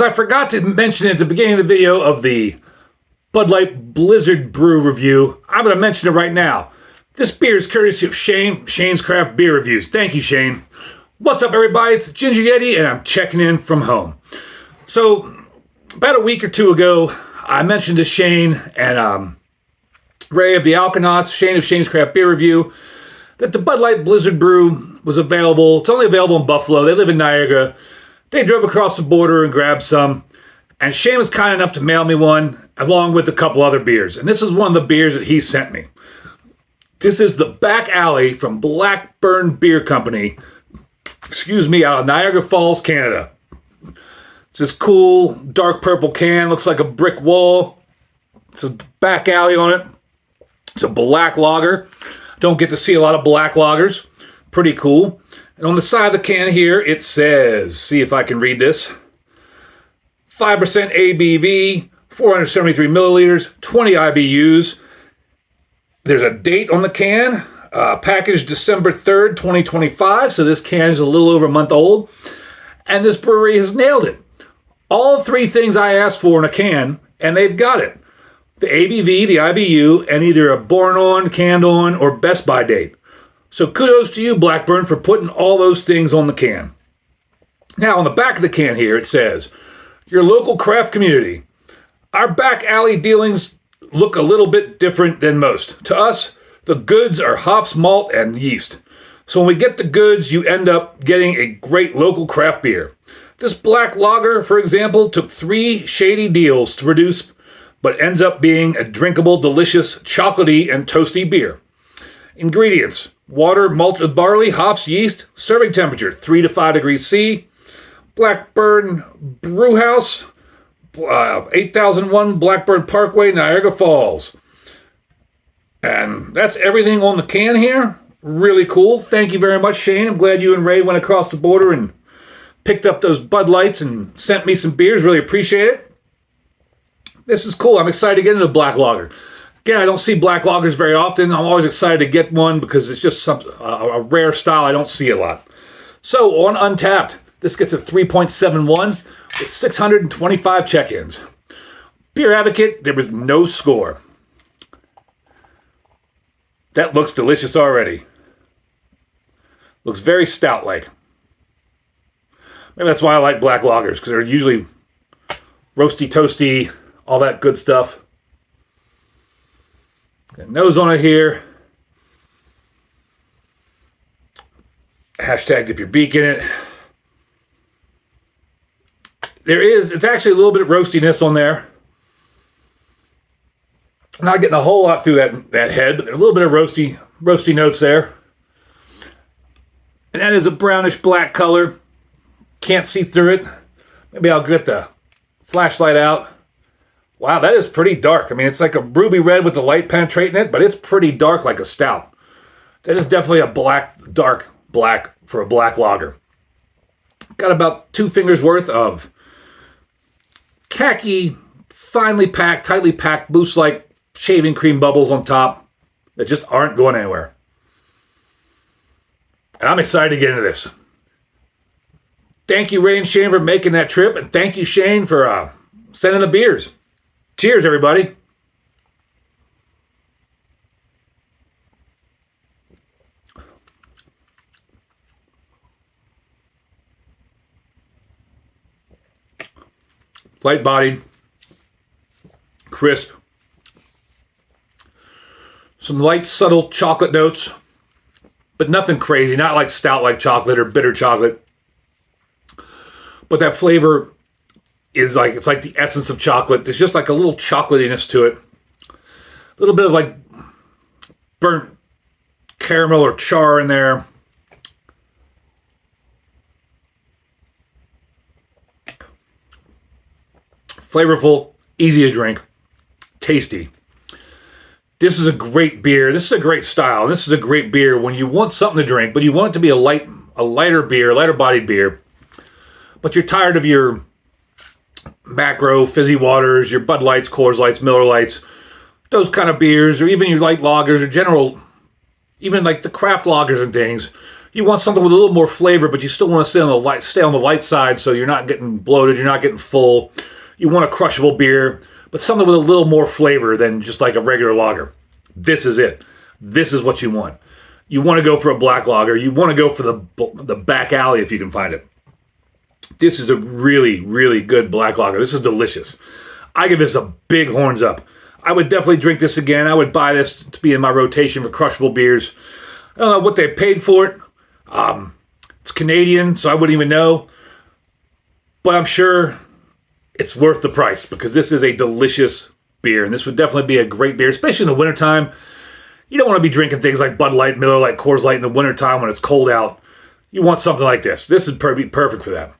Since I forgot to mention at the beginning of the video of the Bud Light Blizzard Brew review, I'm going to mention it right now. This beer is courtesy of Shane, Shane's Craft Beer Reviews. Thank you, Shane. What's up, everybody? It's Ginger Yeti, and I'm checking in from home. So, about a week or two ago, I mentioned to Shane and Ray of the Alkanauts, Shane of Shane's Craft Beer Review, that the Bud Light Blizzard Brew was available. It's only available in Buffalo. They live in Niagara. They drove across the border and grabbed some. And Shane was kind enough to mail me one, along with a couple other beers. And this is one of the beers that he sent me. This is the Back Alley from Blackburn Beer Company. Out of Niagara Falls, Canada. It's this cool, dark purple can. Looks like a brick wall. It's a Back Alley on it. It's a black lager. Don't get to see a lot of black lagers. Pretty cool. And on the side of the can here, it says, see if I can read this, 5% ABV, 473 milliliters, 20 IBUs. There's a date on the can, packaged December 3rd, 2025, so this can is a little over a month old. And this brewery has nailed it. All three things I asked for in a can, and they've got it. The ABV, the IBU, and either a born on, canned on, or best by date. So kudos to you, Blackburn, for putting all those things on the can. Now, on the back of the can here, it says, your local craft community. Our back alley dealings look a little bit different than most. To us, the goods are hops, malt, and yeast. So when we get the goods, you end up getting a great local craft beer. This black lager, for example, took 3 shady deals to produce, but ends up being a drinkable, delicious, chocolatey, and toasty beer. Ingredients: water, malted barley, hops, yeast. Serving temperature, 3 to 5 degrees C. Blackburn Brew House, 8001 Blackburn Parkway, Niagara Falls. And that's everything on the can here. Really cool. Thank you very much, Shane. I'm glad you and Ray went across the border and picked up those Bud Lights and sent me some beers. Really appreciate it. This is cool. I'm excited to get into black lager. Again, I don't see black lagers very often. I'm always excited to get one because it's just a rare style I don't see a lot. So, on Untapped, this gets a 3.71 with 625 check-ins. Beer Advocate, there was no score. That looks delicious already. Looks very stout-like. Maybe that's why I like black lagers, because they're usually roasty, toasty, all that good stuff. Got nose on it here. Hashtag dip your beak in it. It's actually a little bit of roastiness on there. Not getting a whole lot through that head, but there's a little bit of roasty notes there. And that is a brownish black color. Can't see through it. Maybe I'll get the flashlight out. Wow, that is pretty dark. I mean, it's like a ruby red with the light penetrating it, but it's pretty dark like a stout. That is definitely a dark black for a black lager. Got about 2 fingers worth of khaki, finely packed, tightly packed, boost-like shaving cream bubbles on top that just aren't going anywhere. And I'm excited to get into this. Thank you, Ray and Shane, for making that trip, and thank you, Shane, for sending the beers. Cheers, everybody. Light bodied, crisp, some light, subtle chocolate notes, but nothing crazy, not like stout-like chocolate or bitter chocolate. But that flavor is like, it's like the essence of chocolate. There's just like a little chocolatiness to it. A little bit of like burnt caramel or char in there. Flavorful, easy to drink, tasty. This is a great beer. This is a great style. This is a great beer when you want something to drink, but you want it to be a lighter beer, lighter bodied beer. But you're tired of your macro, fizzy waters, your Bud Lights, Coors Lights, Miller Lights, those kind of beers, or even your light lagers or general, even like the craft lagers and things. You want something with a little more flavor, but you still want to stay on the light side so you're not getting bloated, you're not getting full. You want a crushable beer, but something with a little more flavor than just like a regular lager. This is it. This is what you want. You want to go for a black lager. You want to go for the back alley if you can find it. This is a really, really good black lager. This is delicious. I give this a big horns up. I would definitely drink this again. I would buy this to be in my rotation for crushable beers. I don't know what they paid for it. It's Canadian, so I wouldn't even know. But I'm sure it's worth the price because this is a delicious beer. And this would definitely be a great beer, especially in the wintertime. You don't want to be drinking things like Bud Light, Miller Lite, Coors Light in the wintertime when it's cold out. You want something like this. This is perfect for that.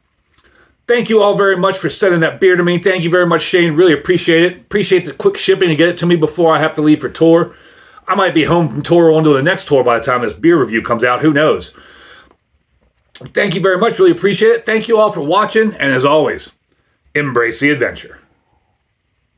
Thank you all very much for sending that beer to me. Thank you very much, Shane. Really appreciate it. Appreciate the quick shipping to get it to me before I have to leave for tour. I might be home from tour on to the next tour by the time this beer review comes out. Who knows? Thank you very much. Really appreciate it. Thank you all for watching. And as always, embrace the adventure.